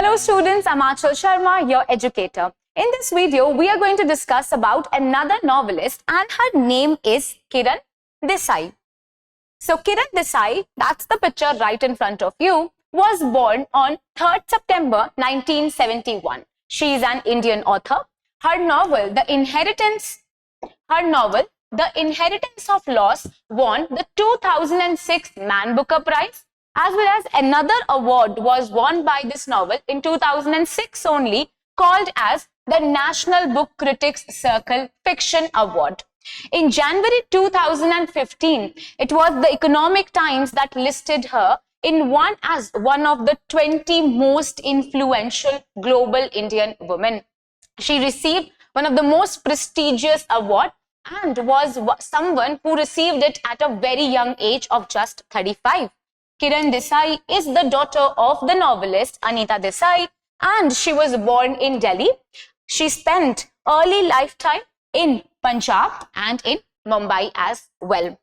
Hello students, I'm Aanchal Sharma, your educator. In this video, we are going to discuss about another novelist and her name is Kiran Desai. So Kiran Desai, that's the picture right in front of you, was born on 3rd September 1971. She is an Indian author. Her novel, The Inheritance of Loss won the 2006 Man Booker Prize, as well as another award was won by this novel in 2006 only, called as the National Book Critics Circle Fiction Award. In January 2015, it was the Economic Times that listed her as one of the 20 most influential global Indian women. She received one of the most prestigious awards and was someone who received it at a very young age of just 35. Kiran Desai is the daughter of the novelist Anita Desai, and she was born in Delhi. She spent early lifetime in Punjab and in Mumbai as well.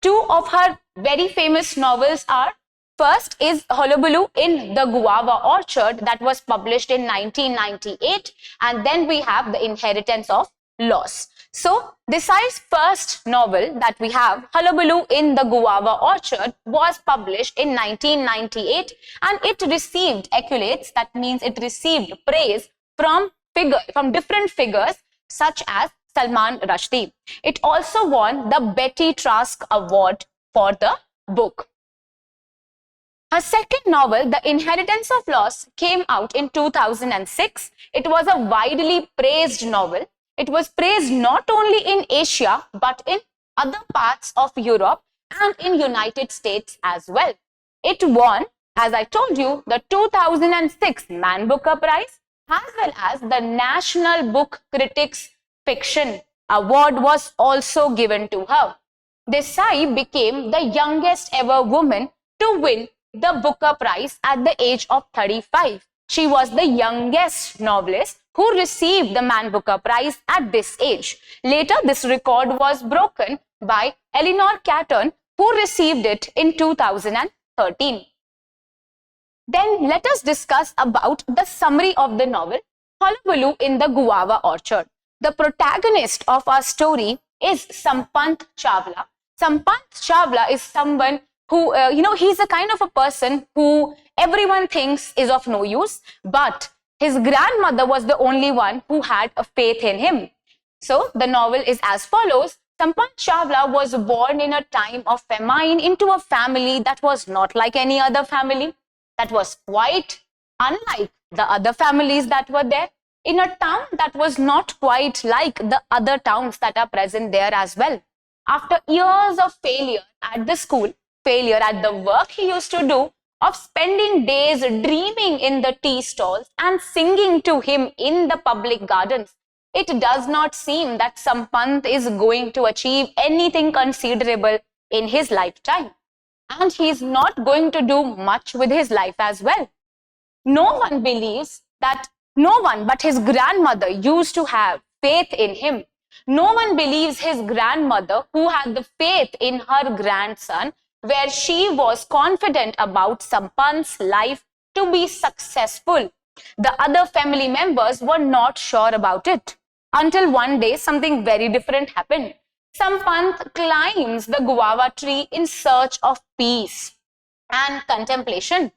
Two of her very famous novels are, first is Hullabaloo in the Guava Orchard, that was published in 1998, and then we have The Inheritance of Loss. So Desai's first novel that we have, Hullabaloo in the Guava Orchard, was published in 1998, and it received accolades, that means it received praise from different figures such as Salman Rushdie. It also won the Betty Trask Award for the book. Her second novel, The Inheritance of Loss, came out in 2006. It was a widely praised novel. It was praised not only in Asia, but in other parts of Europe and in United States as well. It won, as I told you, the 2006 Man Booker Prize, as well as the National Book Critics Fiction Award was also given to her. Desai became the youngest ever woman to win the Booker Prize at the age of 35. She was the youngest novelist who received the Man Booker Prize at this age. Later, this record was broken by Eleanor Catton, who received it in 2013. Then let us discuss about the summary of the novel, Hullabaloo in the Guava Orchard. The protagonist of our story is Sampant Chawla. Sampant Chawla is someone who, he's a kind of a person who everyone thinks is of no use, but his grandmother was the only one who had a faith in him. So the novel is as follows. Sampant Chawla was born in a time of famine into a family that was not like any other family, that was quite unlike the other families that were there, in a town that was not quite like the other towns that are present there as well. After years of failure at the school, failure at the work he used to do, of spending days dreaming in the tea stalls and singing to him in the public gardens, it does not seem that Sampant is going to achieve anything considerable in his lifetime. And he is not going to do much with his life as well. No one but his grandmother used to have faith in him. No one believes his grandmother, who had the faith in her grandson, where she was confident about Sampant's life to be successful. The other family members were not sure about it. Until one day, something very different happened. Sampant climbs the guava tree in search of peace and contemplation.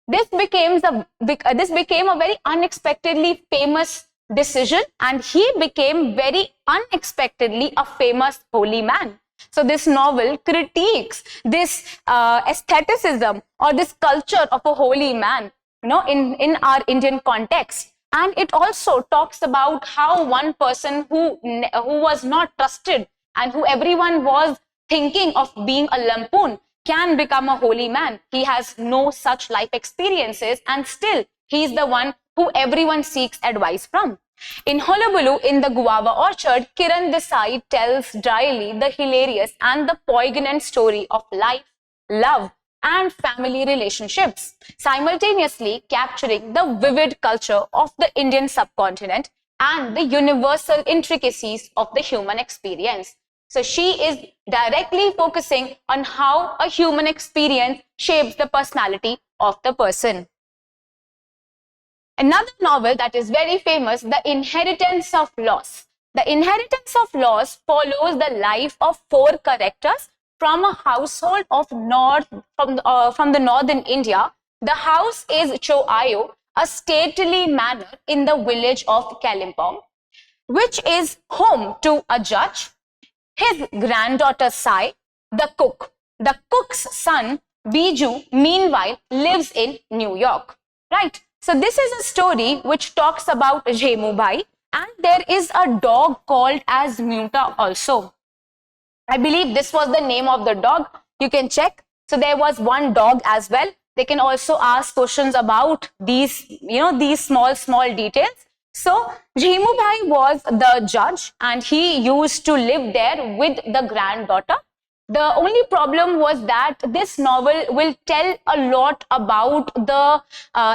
This became a very unexpectedly famous decision, and he became very unexpectedly a famous holy man. So this novel critiques this aestheticism or this culture of a holy man, in our Indian context. And it also talks about how one person who was not trusted and who everyone was thinking of being a lampoon can become a holy man. He has no such life experiences, and still he is the one who everyone seeks advice from. In Hullabaloo in the Guava Orchard, Kiran Desai tells dryly the hilarious and the poignant story of life, love, and family relationships, simultaneously capturing the vivid culture of the Indian subcontinent and the universal intricacies of the human experience. So she is directly focusing on how a human experience shapes the personality of the person. Another novel that is very famous, The Inheritance of Loss. The Inheritance of Loss follows the life of four characters from a household of from the northern India. The house is Choayo, a stately manor in the village of Kalimpong, which is home to a judge, his granddaughter Sai, the cook. The cook's son, Bijou, meanwhile, lives in New York. Right? So this is a story which talks about Jhemubai, and there is a dog called as Muta also. I believe this was the name of the dog. You can check. So there was one dog as well. They can also ask questions about these, these small details. So Jhemubai was the judge and he used to live there with the granddaughter. The only problem was that this novel will tell a lot about the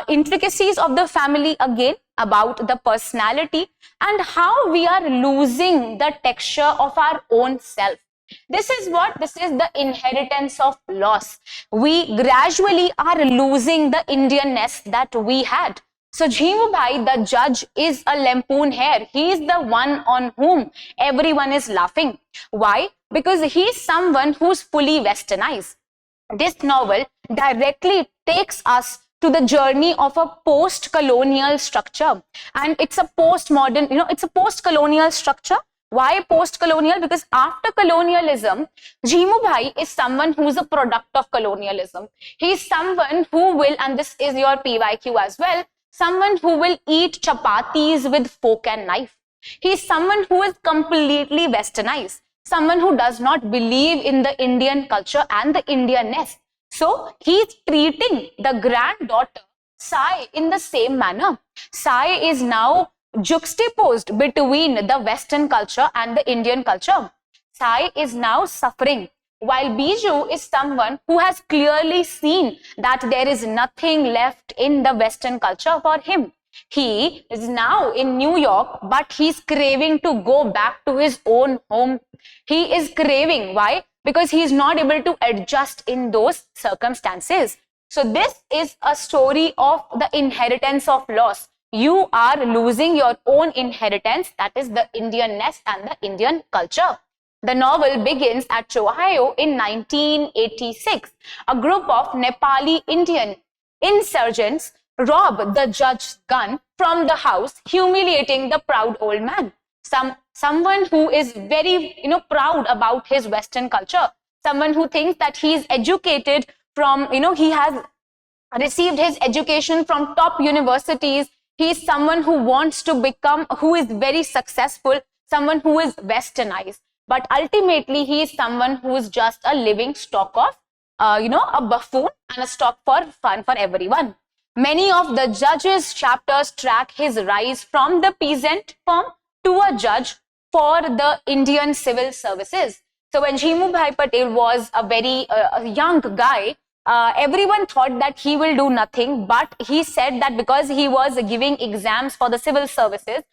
intricacies of the family again, about the personality and how we are losing the texture of our own self. This is the inheritance of loss. We gradually are losing the Indianness that we had. So Jhemubai, the judge, is a lampoon here. He is the one on whom everyone is laughing. Why? Because he is someone who's fully westernized. This novel directly takes us to the journey of a post-colonial structure. And it's a postmodern, it's a post-colonial structure. Why post-colonial? Because after colonialism, Jhemubai is someone who is a product of colonialism. He is someone who will, and this is your PYQ as well, someone who will eat chapatis with fork and knife. He is someone who is completely westernized, someone who does not believe in the Indian culture and the Indianness. So he is treating the granddaughter Sai in the same manner. Sai is now juxtaposed between the Western culture and the Indian culture. Sai is now suffering, while Bijou is someone who has clearly seen that there is nothing left in the Western culture for him. He is now in New York, but he's craving to go back to his own home. He is craving. Why? Because he is not able to adjust in those circumstances. So this is a story of the inheritance of loss. You are losing your own inheritance, that is the Indianness and the Indian culture. The novel begins at Choayo in 1986. A group of Nepali Indian insurgents rob the judge's gun from the house, humiliating the proud old man. Someone who is very, proud about his Western culture. Someone who thinks that he is educated from, he has received his education from top universities. He is someone who wants to become, who is very successful, someone who is westernized. But ultimately, he is someone who is just a living stock of, a buffoon and a stock for fun for everyone. Many of the judge's chapters track his rise from the peasant firm to a judge for the Indian civil services. So when Jhemubai Patel was a very young guy, everyone thought that he will do nothing, but he said that because he was giving exams for the civil services,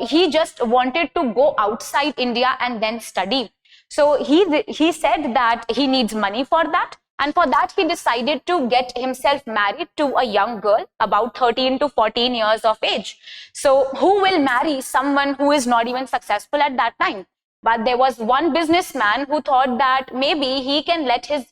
he just wanted to go outside India and then study. So he said that he needs money for that. And for that, he decided to get himself married to a young girl, about 13 to 14 years of age. So who will marry someone who is not even successful at that time? But there was one businessman who thought that maybe he can let his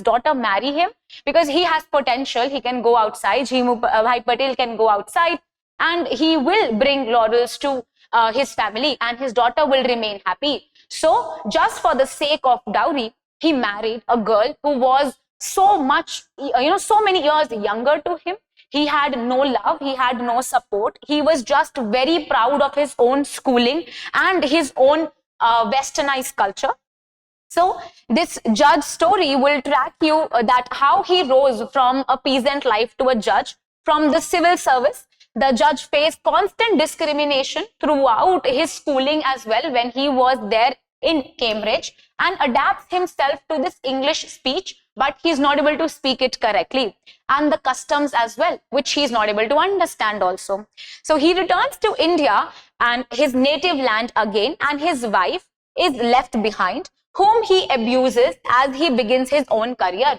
daughter marry him, because he has potential. He can go outside. Jhemubai Patel can go outside and he will bring laurels to his family and his daughter will remain happy. So just for the sake of dowry, he married a girl who was so many years younger to him. He had no love, he had no support. He was just very proud of his own schooling and his own westernized culture. So this judge story will track you that how he rose from a peasant life to a judge. From the civil service, the judge faced constant discrimination throughout his schooling as well when he was there in Cambridge, and adapts himself to this English speech, but he's not able to speak it correctly, and the customs as well, which he's not able to understand also. So he returns to India and his native land again, and his wife is left behind, whom he abuses as he begins his own career.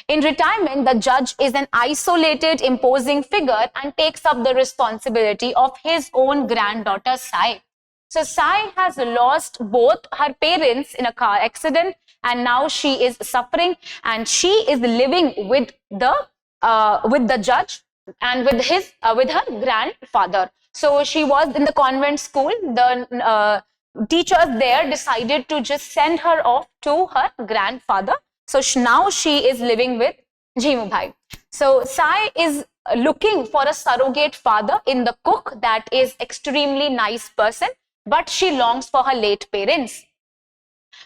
In retirement, the judge is an isolated, imposing figure and takes up the responsibility of his own granddaughter, Sai. So Sai has lost both her parents in a car accident, and now she is suffering, and she is living with the judge and with her grandfather. So she was in the convent school. The teachers there decided to just send her off to her grandfather. So now she is living with Jimu Bhai. So Sai is looking for a surrogate father in the cook that is extremely nice person, but she longs for her late parents.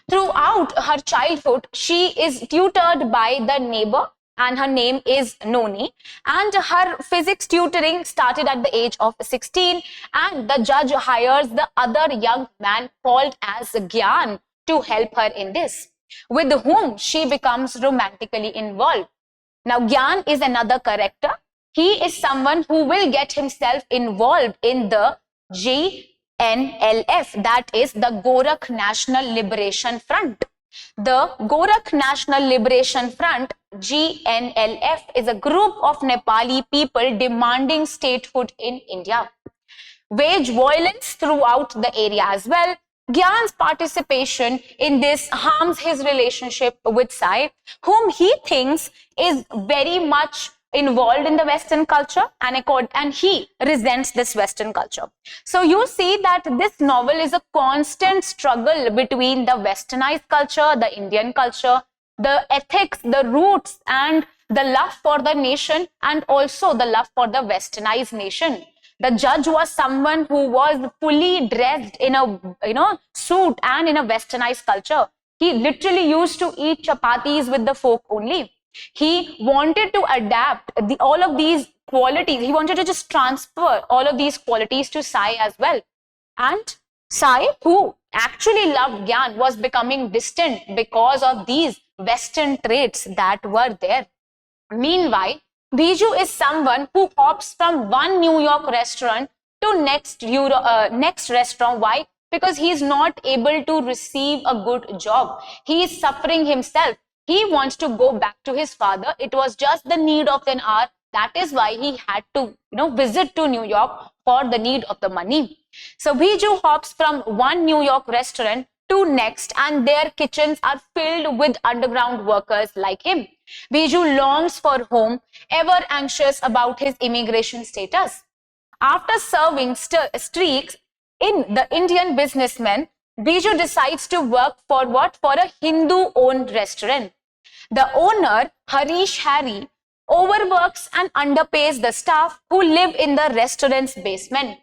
Throughout her childhood, she is tutored by the neighbor, and her name is Noni, and her physics tutoring started at the age of 16, and the judge hires the other young man called as Gyan to help her in this, with whom she becomes romantically involved. Now, Gyan is another character. He is someone who will get himself involved in the GNLF, that is the Gorakh National Liberation Front. The Gorakh National Liberation Front, GNLF, is a group of Nepali people demanding statehood in India. Wage violence throughout the area as well. Gyan's participation in this harms his relationship with Sai, whom he thinks is very much involved in the Western culture, and he resents this Western culture. So you see that this novel is a constant struggle between the Westernized culture, the Indian culture, the ethics, the roots, and the love for the nation, and also the love for the Westernized nation. The judge was someone who was fully dressed in a suit and in a Westernized culture. He literally used to eat chapatis with the folk only. He wanted to adapt all of these qualities. He wanted to just transfer all of these qualities to Sai as well. And Sai, who actually loved Gyan, was becoming distant because of these Western traits that were there. Meanwhile, Bijou is someone who hops from one New York restaurant to next restaurant. Why? Because he is not able to receive a good job. He is suffering himself. He wants to go back to his father. It was just the need of an hour. That is why he had to, visit to New York for the need of the money. So Bijou hops from one New York restaurant to next, and their kitchens are filled with underground workers like him. Bijou longs for home, ever anxious about his immigration status. After serving streaks in the Indian businessman, Bijou decides to work for what? For a Hindu-owned restaurant. The owner, Harish Harry, overworks and underpays the staff who live in the restaurant's basement.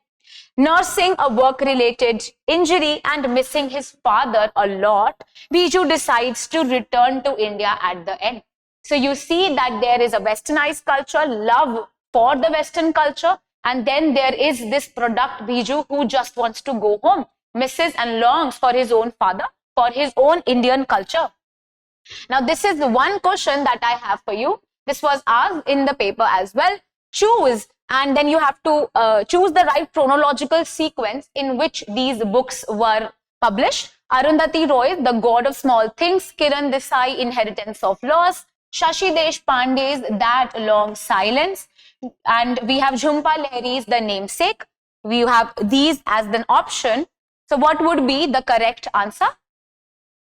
Nursing a work-related injury and missing his father a lot, Bijou decides to return to India at the end. So you see that there is a Westernized culture, love for the Western culture, and then there is this product, Bijou, who just wants to go home, misses and longs for his own father, for his own Indian culture. Now, this is the one question that I have for you. This was asked in the paper as well. Choose, and then you have to choose the right chronological sequence in which these books were published. Arundhati Roy, The God of Small Things; Kiran Desai, Inheritance of Loss; Shashi Deshpande's That Long Silence, and we have Jhumpa Lahiri's The Namesake. We have these as an option. So what would be the correct answer?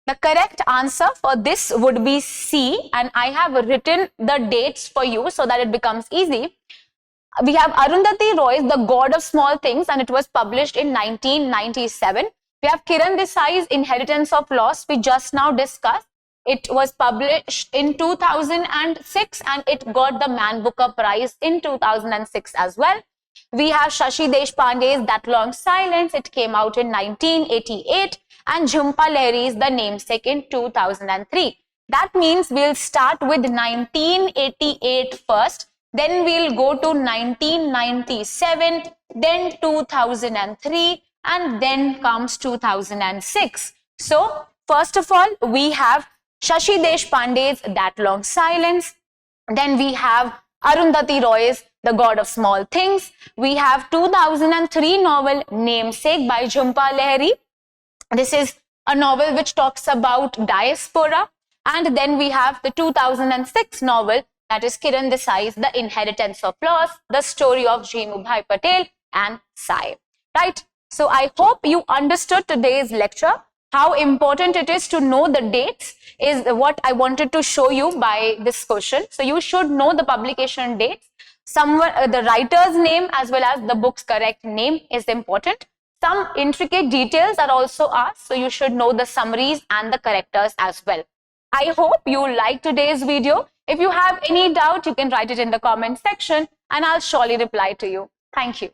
The correct answer for this would be C, and I have written the dates for you so that it becomes easy. We have Arundhati Roy's The God of Small Things, and it was published in 1997. We have Kiran Desai's Inheritance of Loss, we just now discussed. It was published in 2006 and it got the Man Booker Prize in 2006 as well. We have Shashi Deshpande's That Long Silence. It came out in 1988, and Jhumpa Lahiri's The Namesake in 2003. That means we'll start with 1988 first, then we'll go to 1997, then 2003, and then comes 2006. So, first of all, we have Shashi Deshpande's That Long Silence. Then we have Arundhati Roy's The God of Small Things. We have 2003 novel Namesake by Jhumpa Lahiri. This is a novel which talks about diaspora. And then we have the 2006 novel, that is Kiran Desai's The Inheritance of Loss, The Story of Jimubhai Patel and Sai. Right? So I hope you understood today's lecture. How important it is to know the dates is what I wanted to show you by this question. So you should know the publication dates. The writer's name as well as the book's correct name is important. Some intricate details are also asked, so you should know the summaries and the characters as well. I hope you liked today's video. If you have any doubt, you can write it in the comment section and I'll surely reply to you. Thank you.